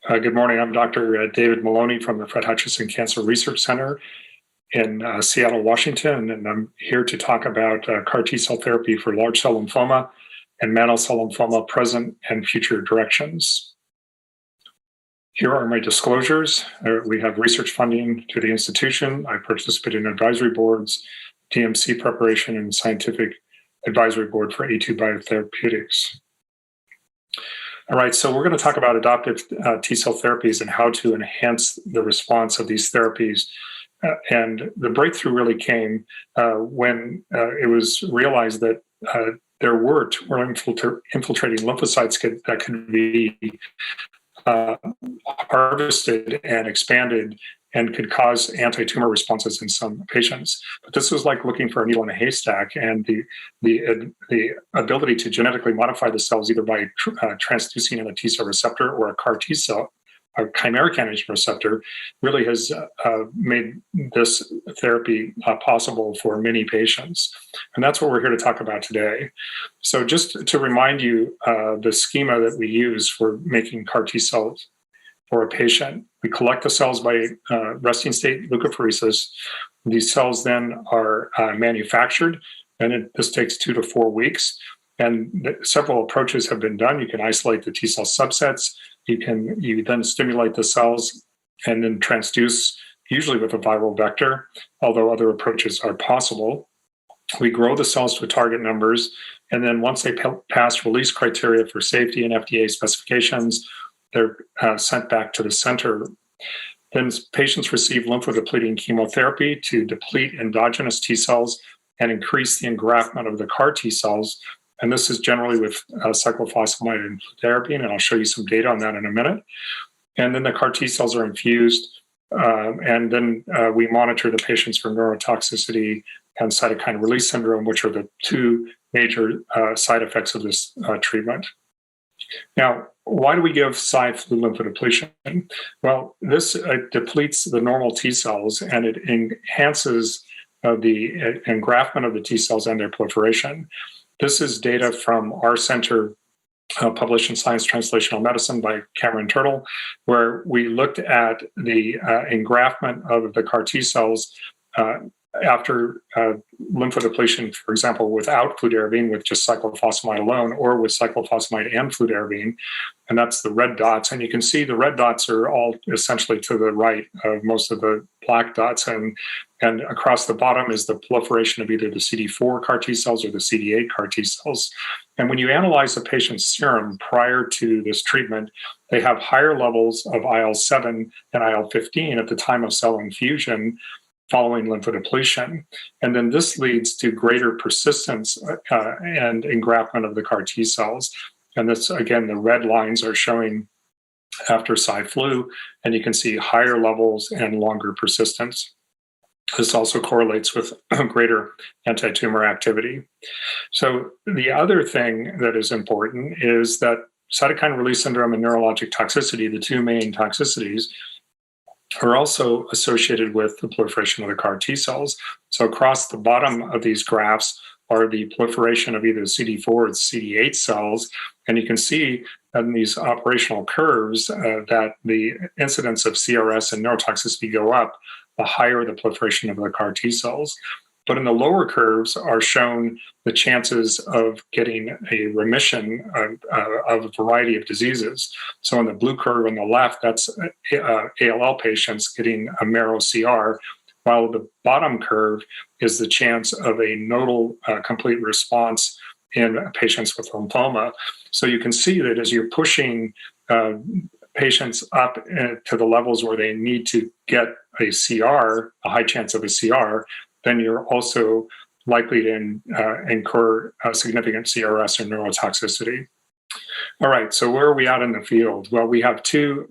Good morning. I'm Dr. David Maloney from the Fred Hutchinson Cancer Research Center in Seattle, Washington, and I'm here to talk about CAR T cell therapy for large cell lymphoma and mantle cell lymphoma present and future directions. Here are my disclosures. We have research funding to the institution. I participate in advisory boards, DMC preparation, and scientific advisory board for A2 Biotherapeutics. All right, so we're going to talk about adoptive T cell therapies and how to enhance the response of these therapies. And the breakthrough really came when it was realized that there were tumor infiltrating lymphocytes that could be harvested and expanded and could cause anti-tumor responses in some patients. But this was like looking for a needle in a haystack, and the ability to genetically modify the cells either by transducing in a T cell receptor or a CAR T cell, a chimeric antigen receptor, really has made this therapy possible for many patients. And that's what we're here to talk about today. So just to remind you, the schema that we use for making CAR T cells for a patient, we collect the cells by resting state leukapheresis. These cells then are manufactured, and this takes 2 to 4 weeks. And several approaches have been done. You can isolate the T cell subsets. You then stimulate the cells and then transduce, usually with a viral vector, although other approaches are possible. We grow the cells to target numbers, and then once they pass release criteria for safety and FDA specifications, they're sent back to the center. Then patients receive lymphodepleting chemotherapy to deplete endogenous T cells and increase the engraftment of the CAR T cells. And this is generally with cyclophosphamide and fludarabine, and I'll show you some data on that in a minute. And then the CAR T cells are infused, and then we monitor the patients for neurotoxicity and cytokine release syndrome, which are the two major side effects of this treatment. Now, why do we give Cy/Flu lymphodepletion? Well, this depletes the normal T cells, and it enhances the engraftment of the T cells and their proliferation. This is data from our center, published in Science Translational Medicine by Cameron Turtle, where we looked at the engraftment of the CAR T cells after lymphodepletion, for example, without fludarabine, with just cyclophosphamide alone, or with cyclophosphamide and fludarabine, and that's the red dots. And you can see the red dots are all essentially to the right of most of the black dots, and across the bottom is the proliferation of either the CD4 CAR T cells or the CD8 CAR T cells. And when you analyze the patient's serum prior to this treatment, they have higher levels of IL-7 and IL-15 at the time of cell infusion following lymphodepletion. And then this leads to greater persistence and engraftment of the CAR T cells. And this, again, the red lines are showing after Cy/Flu, and you can see higher levels and longer persistence. This also correlates with greater anti-tumor activity. So the other thing that is important is that cytokine release syndrome and neurologic toxicity, the two main toxicities, are also associated with the proliferation of the CAR T cells. So across the bottom of these graphs are the proliferation of either CD4 or CD8 cells. And you can see in these operational curves that the incidence of CRS and neurotoxicity go up the higher the proliferation of the CAR T cells. But in the lower curves are shown the chances of getting a remission of a variety of diseases. So in the blue curve on the left, that's ALL patients getting a marrow CR, while the bottom curve is the chance of a nodal complete response in patients with lymphoma. So you can see that as you're pushing patients up to the levels where they need to get a CR, a high chance of a CR, then you're also likely to incur a significant CRS or neurotoxicity. All right, so where are we at in the field? Well, we have two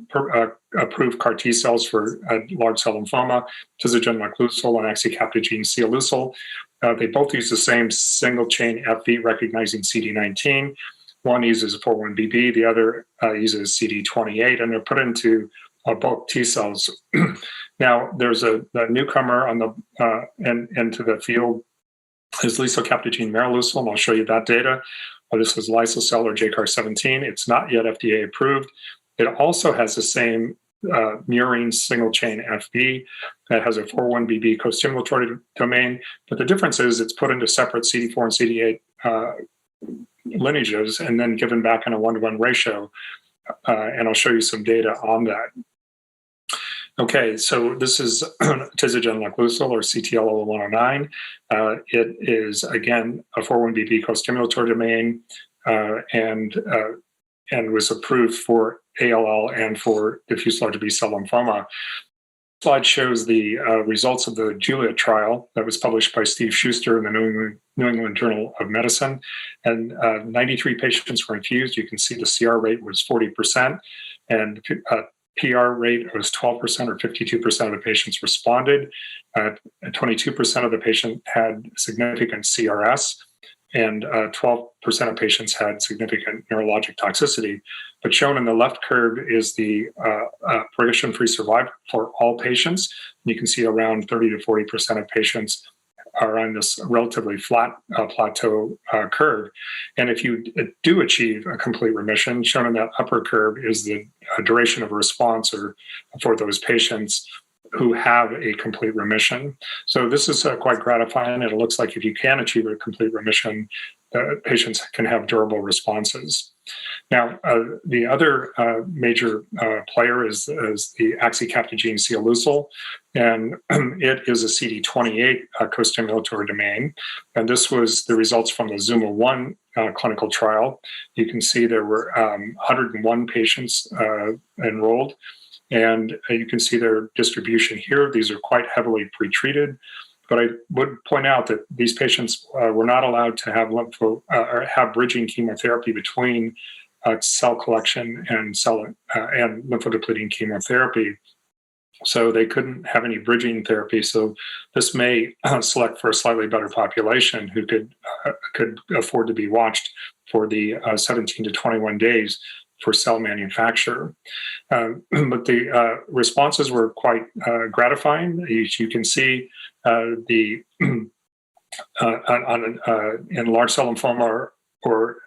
approved CAR T cells for large cell lymphoma, tisagenlecleucel and axicabtagene ciloleucel. They both use the same single-chain FV recognizing CD19. One uses 41BB, the other uses CD28, and they're put into bulk T cells. Now, there's a newcomer on the into the field is lisocabtagene maraleucel, and I'll show you that data. This is Lysocell or JCAR17. It's not yet FDA approved. It also has the same murine single chain FB that has a 4-1BB co-stimulatory domain, but the difference is it's put into separate CD4 and CD8 lineages and then given back in a 1-to-1 ratio. And I'll show you some data on that. Okay, so this is tisagen laclusol, or CTL0109. It is, again, a 4-1BB co-stimulatory domain and was approved for ALL and for diffuse large B-cell lymphoma. This slide shows the results of the Juliet trial that was published by Steve Schuster in the New England Journal of Medicine. And 93 patients were infused. You can see the CR rate was 40%, and PR rate was 12%, or 52% of the patients responded. 22% of the patients had significant CRS, and 12% of patients had significant neurologic toxicity. But shown in the left curve is the progression-free survival for all patients. You can see around 30 to 40% of patients are on this relatively flat plateau curve. And if you do achieve a complete remission, shown in that upper curve is the duration of response or for those patients who have a complete remission. So this is quite gratifying. It looks like if you can achieve a complete remission, patients can have durable responses. Now, the other major player is the axicaptogene sialucil, and it is a CD28 co-stimulatory domain. And this was the results from the ZUMA-1 clinical trial. You can see there were 101 patients enrolled, and you can see their distribution here. These are quite heavily pretreated. But I would point out that these patients were not allowed to have or have bridging chemotherapy between cell collection and lymphodepleting chemotherapy. So they couldn't have any bridging therapy. So this may select for a slightly better population who could afford to be watched for the 17 to 21 days for cell manufacture. But the responses were quite gratifying. You can see in large cell lymphoma or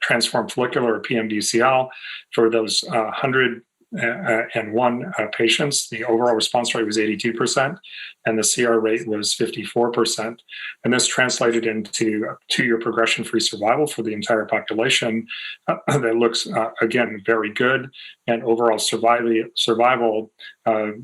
transformed follicular, or PMDCL, for those 101 patients, the overall response rate was 82%, and the CR rate was 54%. And this translated into 2-year progression-free survival for the entire population that looks, again, very good, and overall survival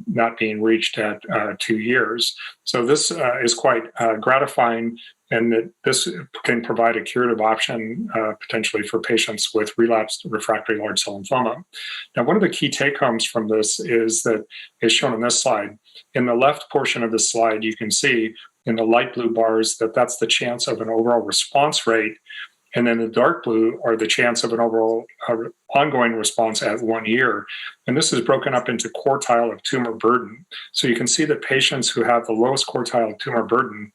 not being reached at 2 years. So this is quite gratifying, and that this can provide a curative option potentially for patients with relapsed refractory large cell lymphoma. Now, one of the key take-homes from this is shown on this slide. In the left portion of the slide, you can see in the light blue bars that's the chance of an overall response rate, and then the dark blue are the chance of an overall ongoing response at 1 year. And this is broken up into quartile of tumor burden. So you can see that patients who have the lowest quartile of tumor burden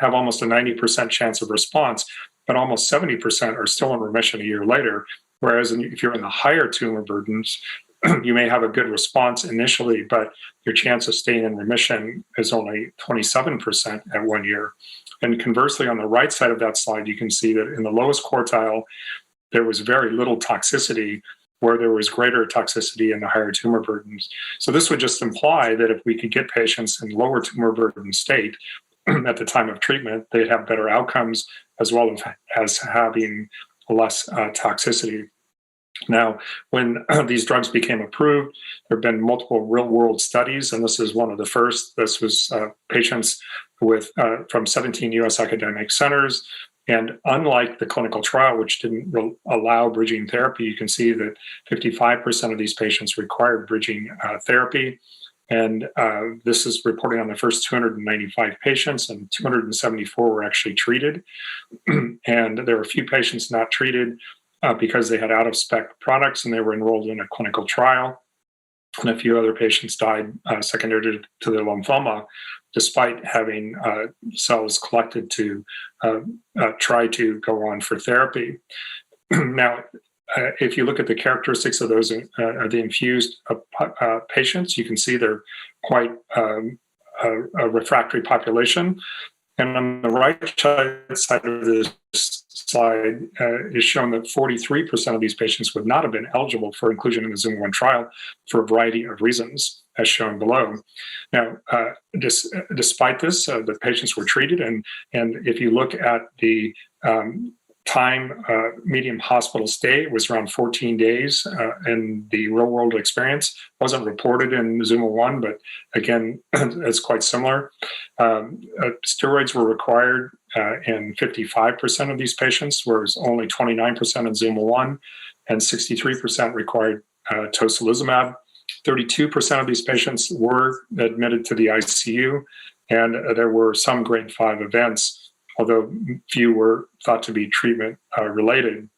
have almost a 90% chance of response, but almost 70% are still in remission a year later. Whereas if you're in the higher tumor burdens, you may have a good response initially, but your chance of staying in remission is only 27% at 1 year. And conversely, on the right side of that slide, you can see that in the lowest quartile, there was very little toxicity, where there was greater toxicity in the higher tumor burdens. So this would just imply that if we could get patients in lower tumor burden state at the time of treatment, they'd have better outcomes, as well as having less toxicity. Now, when these drugs became approved, there have been multiple real-world studies, and this is one of the first. This was patients from 17 U.S. academic centers. And unlike the clinical trial, which didn't allow bridging therapy, you can see that 55% of these patients required bridging therapy. And this is reporting on the first 295 patients, and 274 were actually treated. And there were a few patients not treated because they had out-of-spec products and they were enrolled in a clinical trial. And a few other patients died secondary to their lymphoma, despite having cells collected to try to go on for therapy. Now, if you look at the characteristics of those the infused patients, you can see they're quite a refractory population. And on the right side of this slide is shown that 43% of these patients would not have been eligible for inclusion in the ZUMA-1 trial for a variety of reasons, as shown below. Now, despite this, the patients were treated, and if you look at the time medium hospital stay, it was around 14 days, and the real world experience wasn't reported in ZUMA-1, but again, it's quite similar. Steroids were required in 55% of these patients, whereas only 29% in ZUMA-1, and 63% required tocilizumab. 32% of these patients were admitted to the ICU, and there were some grade 5 events, although few were thought to be treatment related.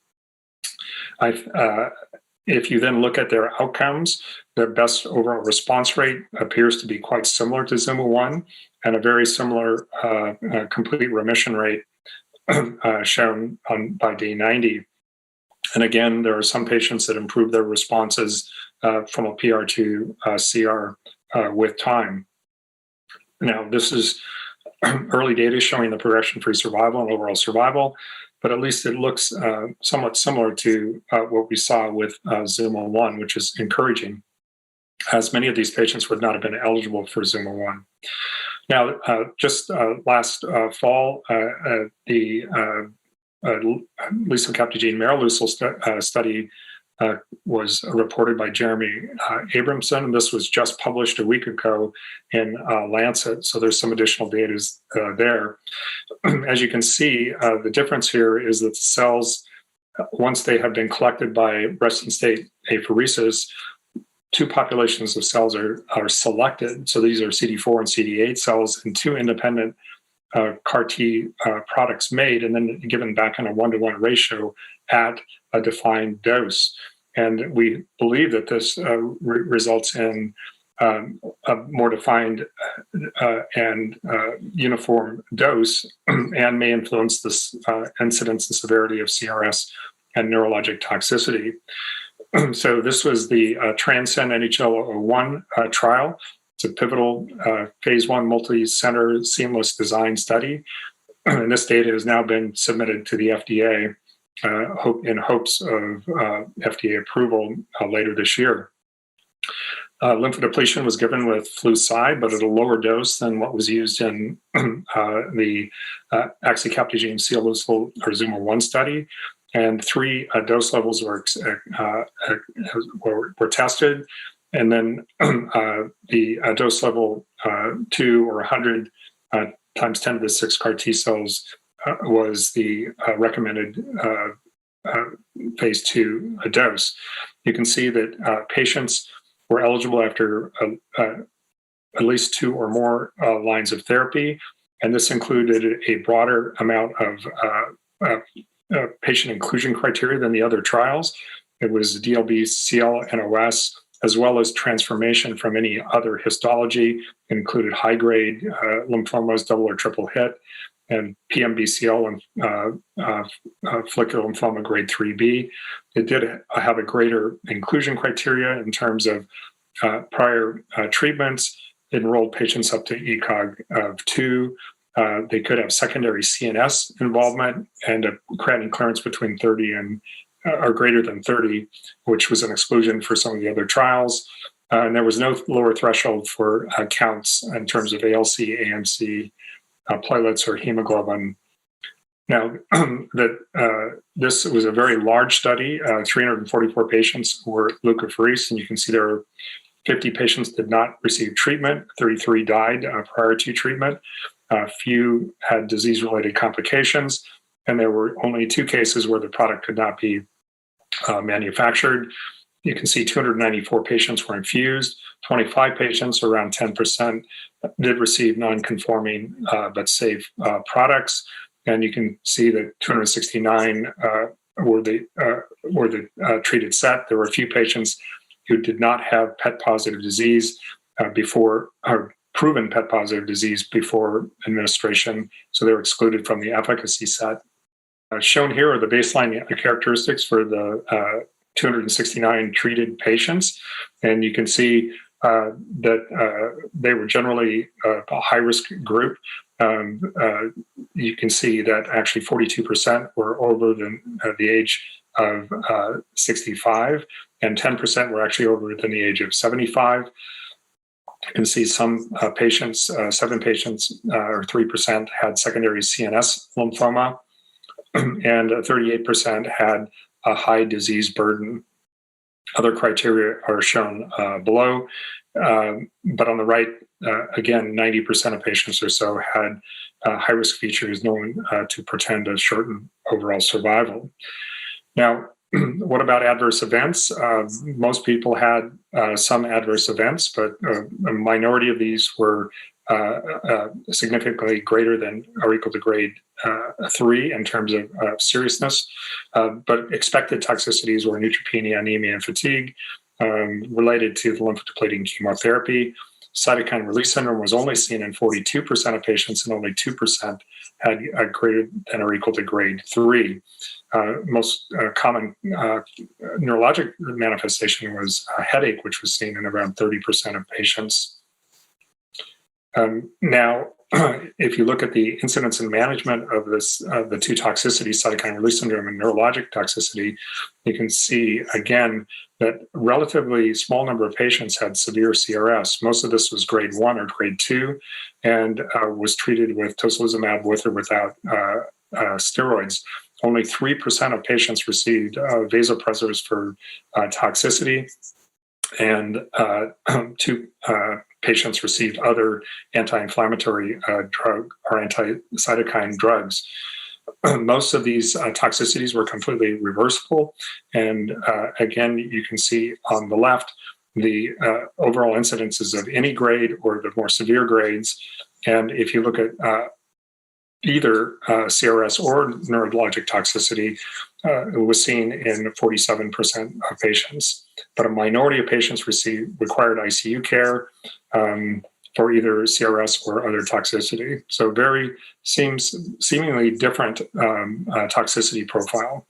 If you then look at their outcomes, their best overall response rate appears to be quite similar to ZUMA-1, and a very similar complete remission rate shown by day 90. And again, there are some patients that improve their responses from a PR to CR with time. Now, this is early data showing the progression-free survival and overall survival, but at least it looks somewhat similar to what we saw with ZUMA-1, which is encouraging, as many of these patients would not have been eligible for ZUMA-1. Now, just last fall, the lisocabtagene maraleucel study was reported by Jeremy Abramson, and this was just published a week ago in Lancet, so there's some additional data there. As you can see, the difference here is that the cells, once they have been collected by resting state apheresis, two populations of cells are selected. So these are CD4 and CD8 cells, and two independent CAR T products made, and then given back in a 1-to-1 ratio at a defined dose. And we believe that this results in a more defined and uniform dose and may influence this incidence and severity of CRS and neurologic toxicity. So this was the Transcend NHL01 trial. It's a pivotal phase 1 multi-center seamless design study. And this data has now been submitted to the FDA in hopes of FDA approval later this year. Lymphodepletion was given with Flu/Cy, but at a lower dose than what was used in the axicabtagene ciloleucel or ZUMA-1 study. And 3 dose levels were tested. And then the dose level 2 or 100 times 10 to the 6 CAR T cells was the recommended phase 2 dose. You can see that patients were eligible after at least 2 or more lines of therapy, and this included a broader amount of patient inclusion criteria than the other trials. It was DLBCL, NOS, as well as transformation from any other histology. It included high-grade lymphomas, double or triple hit, and PMBCL and follicular lymphoma grade 3B. It did have a greater inclusion criteria in terms of prior treatments. It enrolled patients up to ECOG of 2. They could have secondary CNS involvement and a creatinine clearance between 30 and or greater than 30, which was an exclusion for some of the other trials. And there was no lower threshold for counts in terms of ALC, ANC, platelets, or hemoglobin. Now, this was a very large study. 344 patients were leukapheresis, and you can see there were 50 patients did not receive treatment. 33 died prior to treatment. Few had disease-related complications, and there were only 2 cases where the product could not be manufactured. You can see 294 patients were infused. 25 patients, around 10%, did receive non-conforming but safe products, and you can see that 269 were the treated set. There were a few patients who did not have PET-positive disease before, or proven PET-positive disease before administration, so they were excluded from the efficacy set. Shown here are the baseline characteristics for the 269 treated patients, and you can see that they were generally a high-risk group. you can see that actually 42% were over the age of 65, and 10% were actually over than the age of 75. You can see some patients, 7 patients or 3% had secondary CNS lymphoma, and 38% had a high disease burden. Other criteria are shown below, but on the right, again, 90% of patients or so had high-risk features known to portend a shortened overall survival. Now, what about adverse events? Most people had some adverse events, but a minority of these were significantly greater than or equal to grade 3 in terms of seriousness. But expected toxicities were neutropenia, anemia, and fatigue related to the lymphodepleting chemotherapy. Cytokine release syndrome was only seen in 42% of patients, and only 2% had greater than or equal to grade 3. Most common neurologic manifestation was a headache, which was seen in around 30% of patients. Now, if you look at the incidence and management of this, the two toxicities, cytokine release syndrome and neurologic toxicity, you can see again that a relatively small number of patients had severe CRS. Most of this was grade 1 or grade 2, and was treated with tocilizumab with or without steroids. Only 3% of patients received vasopressors for toxicity, and 2 patients received other anti-inflammatory drug or anti-cytokine drugs. Most of these toxicities were completely reversible. And again, you can see on the left the overall incidences of any grade or the more severe grades. And if you look at either CRS or neurologic toxicity, it was seen in 47% of patients. But a minority of patients required ICU care for either CRS or other toxicity. So seemingly different toxicity profile.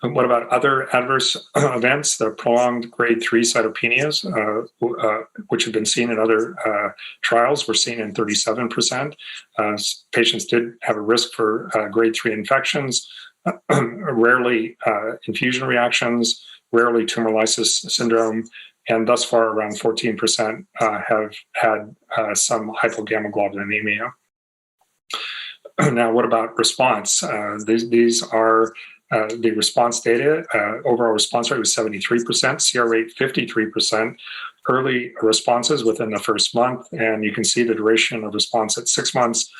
What about other adverse events? The prolonged grade 3 cytopenias, which have been seen in other trials, were seen in 37%. Patients did have a risk for grade 3 infections, rarely infusion reactions, rarely tumor lysis syndrome, and thus far around 14% have had some hypogammaglobulinemia. Now, what about response? These are the response data. Overall response rate was 73%, CR rate 53%, early responses within the first month, and you can see the duration of response at 6 months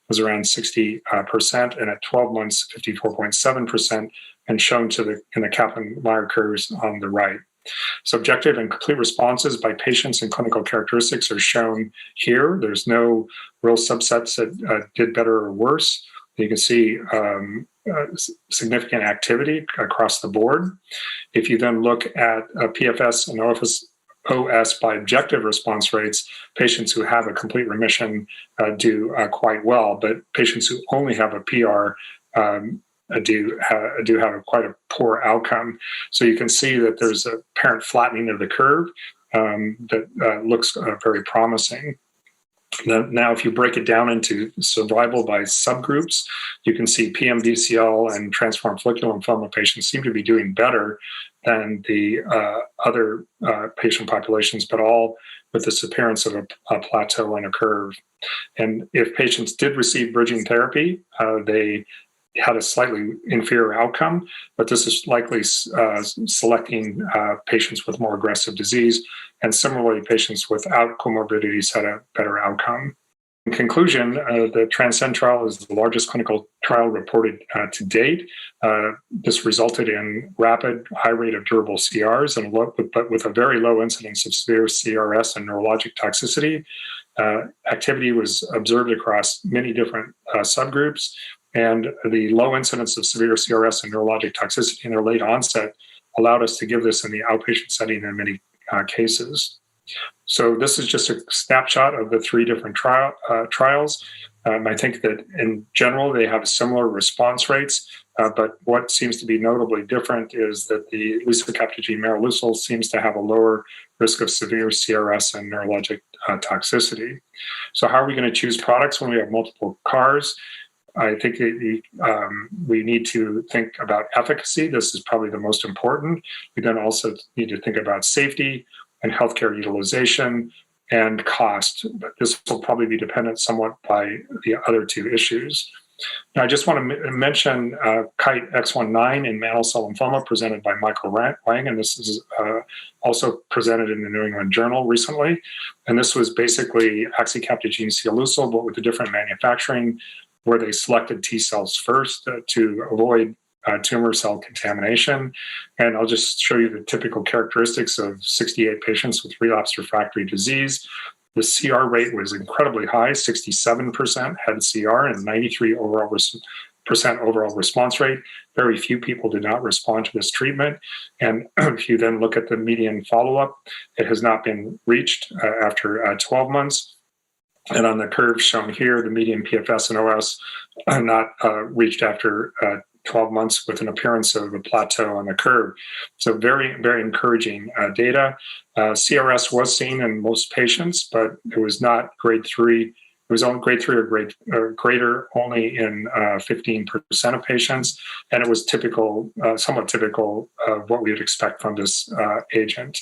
was around 60%, and at 12 months, 54.7%, and shown in the Kaplan-Meier curves on the right. Subjective and complete responses by patients and clinical characteristics are shown here. There's no real subsets that did better or worse. You can see significant activity across the board. If you then look at PFS and OS by objective response rates, patients who have a complete remission do quite well, but patients who only have a PR do have quite a poor outcome. So you can see that there's a apparent flattening of the curve that looks very promising. Now, if you break it down into survival by subgroups, you can see PMDCL and transformed follicular lymphoma patients seem to be doing better than the other patient populations, but all with this appearance of a plateau and a curve. And if patients did receive bridging therapy, they had a slightly inferior outcome, but this is likely selecting patients with more aggressive disease, and similarly, patients without comorbidities had a better outcome. In conclusion, the Transcend trial is the largest clinical trial reported to date. This resulted in rapid, high rate of durable CRs, but with a very low incidence of severe CRS and neurologic toxicity. Activity was observed across many different subgroups, and the low incidence of severe CRS and neurologic toxicity in their late onset allowed us to give this in the outpatient setting in many cases. So this is just a snapshot of the 3 different trials. I think that in general, they have similar response rates, but what seems to be notably different is that the lisocabtagene maraleucel seems to have a lower risk of severe CRS and neurologic toxicity. So how are we going to choose products when we have multiple CARs? I think we need to think about efficacy. This is probably the most important. We then also need to think about safety and healthcare utilization and cost. But this will probably be dependent somewhat by the other two issues. Now, I just want to mention Kite X19 in mantle cell lymphoma presented by Michael Wang, and this is also presented in the New England Journal recently. And this was basically oxycaptogene sialucil, but with a different manufacturing, where they selected T cells first to avoid tumor cell contamination. And I'll just show you the typical characteristics of 68 patients with relapsed refractory disease. The CR rate was incredibly high, 67% had CR and 93% overall response rate. Very few people did not respond to this treatment. And if you then look at the median follow-up, it has not been reached after 12 months. And on the curve shown here, the median PFS and OS are not reached after 12 months with an appearance of a plateau on the curve. So very, very encouraging data. CRS was seen in most patients, but it was not grade 3. It was only grade 3 or greater only in 15% of patients. And it was typical, somewhat typical of what we would expect from this agent.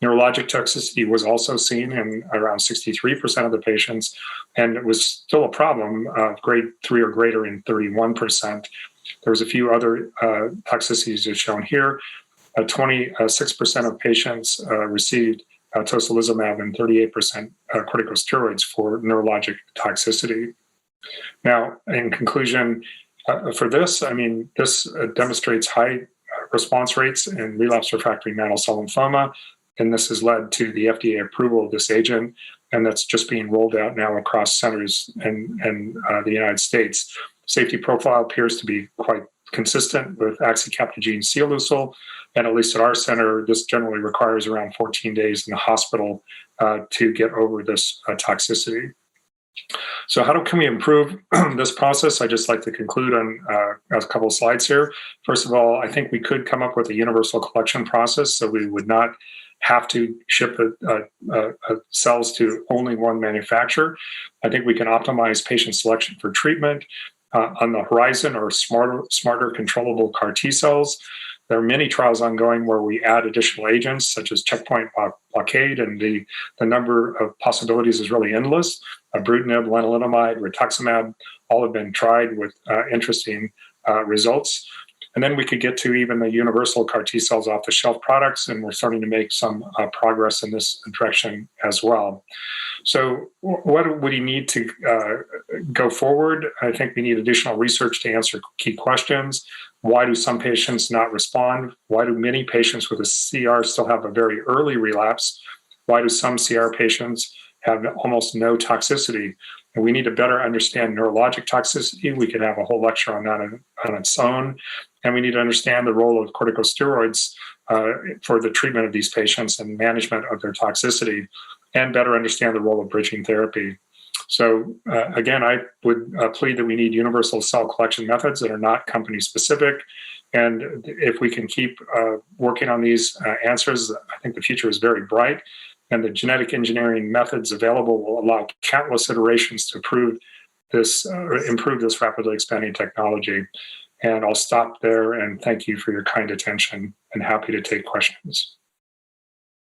Neurologic toxicity was also seen in around 63% of the patients, and it was still a problem of grade 3 or greater in 31%. There was a few other toxicities as shown here. 26% of patients received tocilizumab and 38% corticosteroids for neurologic toxicity. Now, in conclusion, for this, this demonstrates high response rates in relapsed refractory mantle cell lymphoma, and this has led to the FDA approval of this agent, and that's just being rolled out now across centers in the United States. Safety profile appears to be quite consistent with oxycaptogene sialucil, and at least at our center, this generally requires around 14 days in the hospital to get over this toxicity. So how can we improve this process? I'd just like to conclude on a couple of slides here. First of all, I think we could come up with a universal collection process so we would not have to ship cells to only one manufacturer. I think we can optimize patient selection for treatment. On the horizon are smarter controllable CAR T cells. There are many trials ongoing where we add additional agents such as checkpoint blockade, and the number of possibilities is really endless. Ibrutinib, lenalidomide, rituximab, all have been tried with interesting results. And then we could get to even the universal CAR T cells off the shelf products, and we're starting to make some progress in this direction as well. So what would you need to go forward? I think we need additional research to answer key questions. Why do some patients not respond? Why do many patients with a CR still have a very early relapse? Why do some CR patients have almost no toxicity? And we need to better understand neurologic toxicity. We could have a whole lecture on that on its own. And we need to understand the role of corticosteroids for the treatment of these patients and management of their toxicity, and better understand the role of bridging therapy. So again, I would plead that we need universal cell collection methods that are not company specific. And if we can keep working on these answers, I think the future is very bright. And the genetic engineering methods available will allow countless iterations to improve this rapidly expanding technology. And I'll stop there and thank you for your kind attention, and happy to take questions.